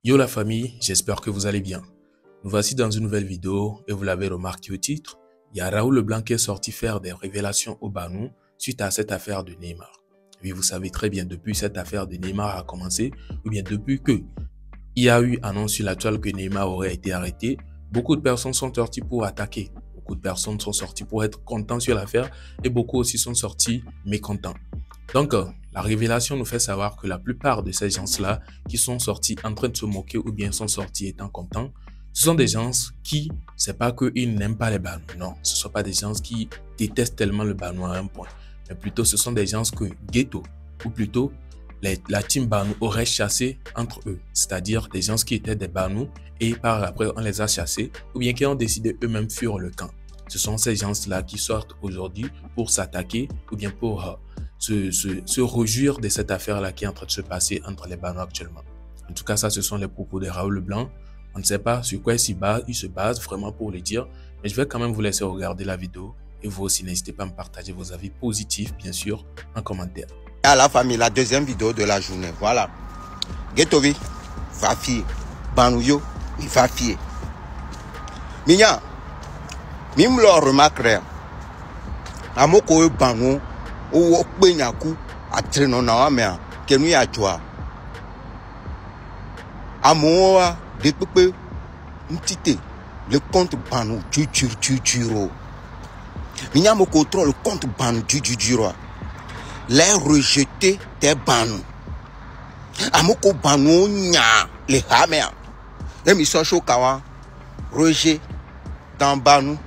Yo la famille, j'espère que vous allez bien. Nous voici dans une nouvelle vidéo et vous l'avez remarqué au titre, il y a Raoul Leblanc qui est sorti faire des révélations au Banou suite à cette affaire de Neymar. Oui, vous savez très bien, depuis cette affaire de Neymar a commencé, ou bien depuis que il y a eu annonce sur la toile que Neymar aurait été arrêté, beaucoup de personnes sont sorties pour attaquer. Beaucoup de personnes sont sorties pour être contents sur l'affaire et beaucoup aussi sont sortis mécontents. Donc, la révélation nous fait savoir que la plupart de ces gens-là qui sont sortis en train de se moquer ou bien sont sortis étant contents, ce sont des gens qui, c'est pas qu'ils n'aiment pas les Banous, non, ce ne sont pas des gens qui détestent tellement le Banou à un point, mais plutôt ce sont des gens que Ghetto, ou plutôt la team Banou aurait chassé entre eux, c'est-à-dire des gens qui étaient des Banous et par après on les a chassés ou bien qui ont décidé eux-mêmes fuir le camp. Ce sont ces gens-là qui sortent aujourd'hui pour s'attaquer ou bien pour se réjouir de cette affaire-là qui est en train de se passer entre les Banous actuellement. En tout cas, ça, ce sont les propos de Raoul Leblanc. On ne sait pas sur quoi il se base vraiment pour le dire, mais je vais quand même vous laisser regarder la vidéo et vous aussi, n'hésitez pas à me partager vos avis positifs, bien sûr, en commentaire. À la famille, la deuxième vidéo de la journée, voilà. Getovi, va fier. Banouyo, il va fier. Minya, mime le remarquerait. Amoko Banou, ou Benyaku, à Trenona, mais que nous y a joie. Amoa, de peu, m'tite, le compte Banou, tu. Minya moko trop le compte Banou, tu. Les rejeter des Banou. Amoko Banou nya les hamea. Émission Chokawa, rejet dans Banou.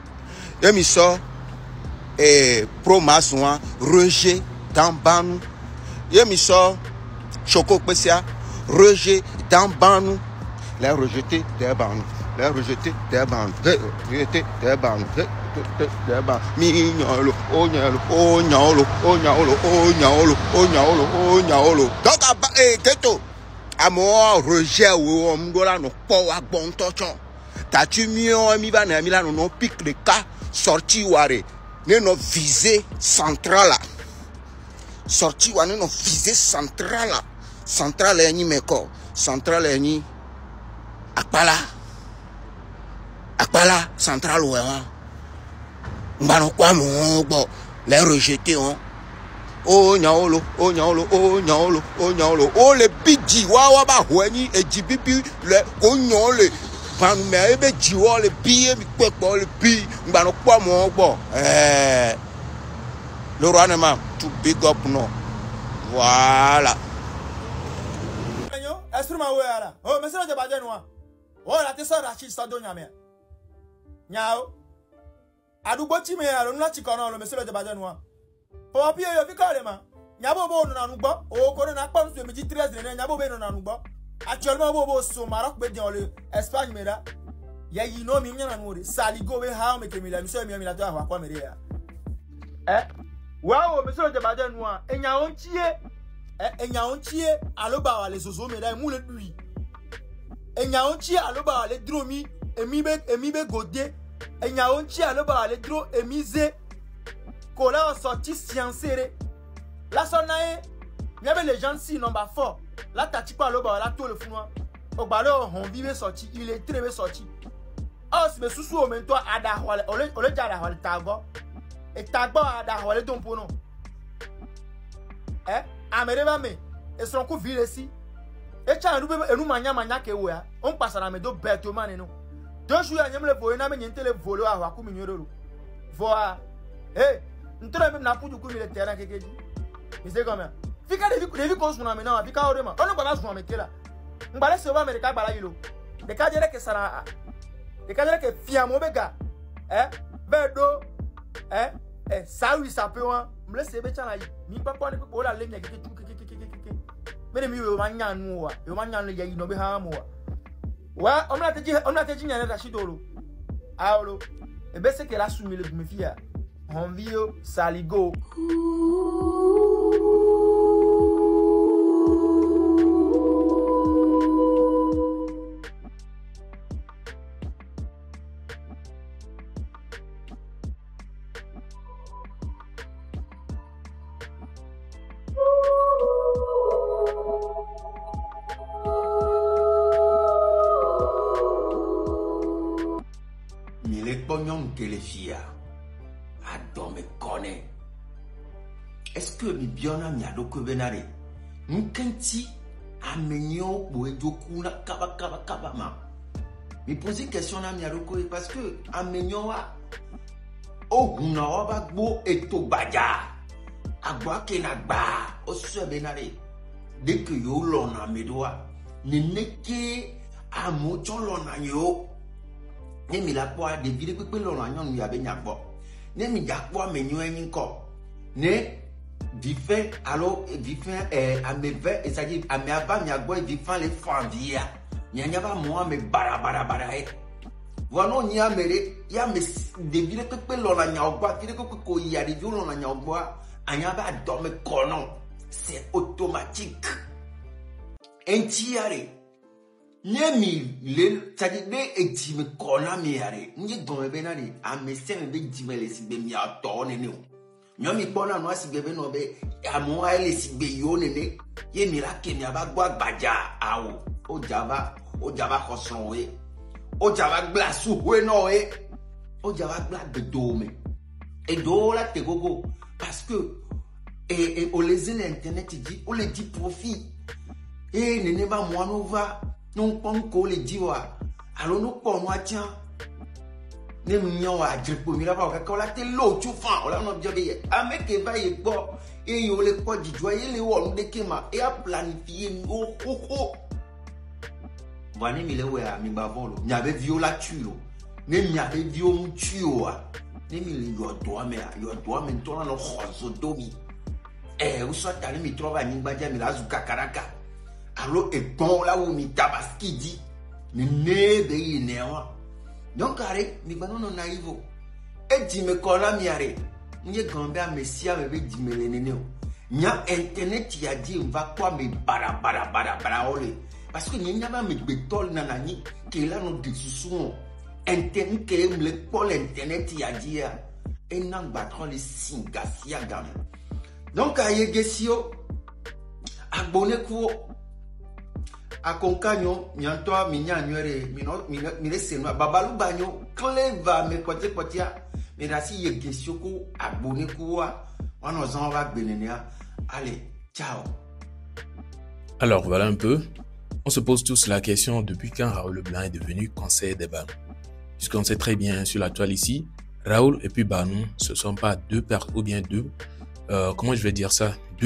Émission Pro-Maçon, rejet dans Banou. Émission Choco Pessia, rejet dans Banou. Les rejeter des Banou. Les rejeter des Banou. Les rejeter des Banou. Mignolo, ognolo, ognolo, ognolo, ognolo, ognolo, ognolo. Donc, Ghetto, à moi, rejet ou on no power bon tochon. T'as-tu mieux, mi va ne milano non pique le cas sorti ouare. Ne no visée centrale. Sorti ouare ne no visée centrale. Centrale est ni meko. Centrale est ni Akpala. Akpala, centrale ouare. Mbano kwa mo les rejeter on oh nyaolo oh nyaolo oh nyaolo oh nyaolo oh le bidji wa ba hweni ejibibi le ko nyole ban me ebe jiwo le bi mi pepo le bi mbano kwa mo gbo le roi ne ma to big up no voilà esruma wera oh mesero je baje no oh la te so rachi so do nyame nyao adugbo chi me aro nla chikono lo meselo je baje no po pi yo fi kare ma nyabo bo no nanu gbo o ko na pa nsu meji 13 ne nyabo be no nanu gbo actuellement bo so marok be dion le Espagne me da ye yi no mi nyana no re saligo we ha me kemila mi so mi la to ahwa kwa me re ya wa o meselo je baje no a enya onchie aloba wa le soso me da mu le dui enya onchie aloba wa le dromi emi be gode enya onchi aloba le dro emize kola sorti scienceré la sonae nyabe les gens si number 4 la tatipa aloba la to le funwa ogbalo hon vive sorti il est très sorti os me susu o mento ada ole jara hwale tago e tago ada hwale dompo no amereba me e son ku vile si e cha enu manya ke wo ya on pasara me do beto mane no deux jours à le voler na me nyente le voler à waku minyoro voa ntore même na puju ku mi le terrain kekeji mi se comme fika de ko suna me na fika ore ma ono baba suna me kela ngbale se o america gbala yilo de ka jere ke sara de ka jere ke fia mo bega bedo sawi sape wa mle se be chala yi mi papa ni ko la le mi keke me mi yo manya nu wa yo manya le yi no be ha mo wa on a teji nyane da shidolo aolo ebe se ke la sumi le bumefia on vio saligo fia. Adon me connaît. Est-ce que mi biona mi adoko benare? Nkenti amenyo boejoku na kaba ma. Mi pose une question na mi adoko parce que amenyo wa o huna wa ba gbo eto baja. Agba ke na gba o se benare. Dès que yo lona medoa ne neke amocho lona yo. Ne mi la po de vide pepe lona nyon mi abe nyagbo. Ne mi jakpo amenyo enyin ko. Ne vifin alors vifin ameve c'est-à-dire amiaba miagbo vifin les fanvia. Nyanyaba moi me bara Wano nya mere ya me devile pepe lona nyagbo vide ko ya de lona nyagbo anyaba dorme kono. C'est automatique. Entiare. Nemi le c'est-à-dire de etime kona miare. Nje gome benari amese me be jimele si be mi atone ne. Nyomi bona no si bebe no be amo ele si be yo nene ye mirake mi abagwa gbaja awo o java koson we o java glasu we no we o java gla de dome et do la te gogo parce que et on les internet dit on les dit profit et nene ba moi no va non pon ko le dit wa alors no pon moi tiens ne mignon wa dripo mi la ba ka la te lo tu fan o la no biobe ameke va ye gbo e yo le ko di joye le wo de kema e a planifier ngo koko wani mi le we a mi ba volo mi ave viola tulo ne mi ave vio mu tuo ne mi le yo do me ntona no khozo domi o so tali mi trova ni gbaja mi la zu kakaraka alo e bon la wo mi tabaski di ne be yi ne wa. Donc, mi banono naïvo. Et dis me kola miare. Nye gambe a messia me dit me leneneo. Nya internet y a dit on va quoi me bara ole. Parce que n'y a pas me betol nanani qui là non dessous. Internet que me le pol internet y a dit et nan batron les singasia gam. Donc a yegesio abonné ko akonkanyo nyantoa minyanywere mine senwa babalu banyo clever me kotia me rasi yegesio ko abonné ko on ozan va benenia. Allez, ciao. Alors voilà un peu. On se pose tous la question depuis quand Raoul Leblanc est devenu conseiller des Banou. Puisqu'on sait très bien sur la toile ici, Raoul et puis Banou, ce ne sont pas deux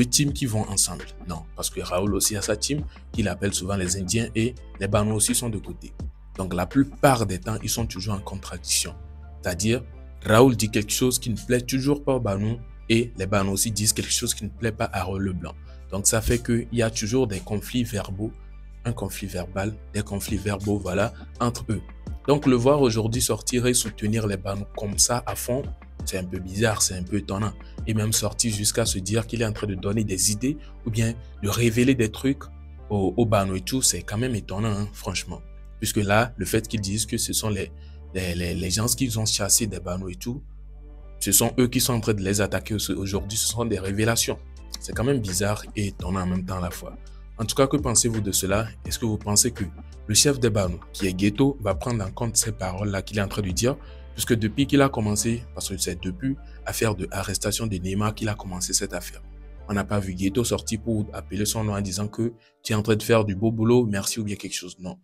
teams qui vont ensemble. Non, parce que Raoul aussi a sa team qu'il appelle souvent les Indiens et les Banou aussi sont de côté. Donc la plupart des temps, ils sont toujours en contradiction. C'est-à-dire, Raoul dit quelque chose qui ne plaît toujours pas aux Banou et les Banou aussi disent quelque chose qui ne plaît pas à Raoul Leblanc. Donc ça fait qu'il y a toujours des conflits verbaux, un conflit verbal, des conflits verbaux, voilà, entre eux. Donc le voir aujourd'hui sortir et soutenir les Banou comme ça à fond, c'est un peu bizarre, c'est un peu étonnant. Et même sortir jusqu'à se dire qu'il est en train de donner des idées ou bien de révéler des trucs aux Banou et tout, c'est quand même étonnant, hein, franchement. Puisque là, le fait qu'ils disent que ce sont les gens qui ont chassé des Banou et tout, ce sont eux qui sont en train de les attaquer aujourd'hui, ce sont des révélations. C'est quand même bizarre et étonnant en même temps à la fois. En tout cas, que pensez-vous de cela? Est-ce que vous pensez que le chef des Banou, qui est Ghetto, va prendre en compte ces paroles-là qu'il est en train de dire? Puisque depuis qu'il a commencé, parce que c'est depuis l'affaire de l'arrestation de Neymar qu'il a commencé cette affaire. On n'a pas vu Ghetto sortir pour appeler son nom en disant que tu es en train de faire du beau boulot, merci ou bien quelque chose. Non.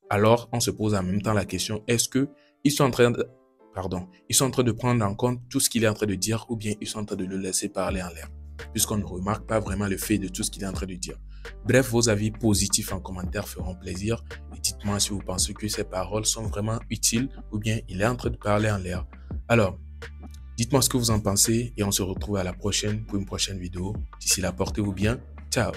Alors, on se pose en même temps la question, est-ce qu'ils sont en train de prendre en compte tout ce qu'il est en train de dire ou bien ils sont en train de le laisser parler en l'air? Puisqu'on ne remarque pas vraiment le fait de tout ce qu'il est en train de dire. Bref, vos avis positifs en commentaire feront plaisir. Et dites-moi si vous pensez que ces paroles sont vraiment utiles ou bien il est en train de parler en l'air. Alors, dites-moi ce que vous en pensez et on se retrouve à la prochaine pour une prochaine vidéo. D'ici là, portez-vous bien. Ciao.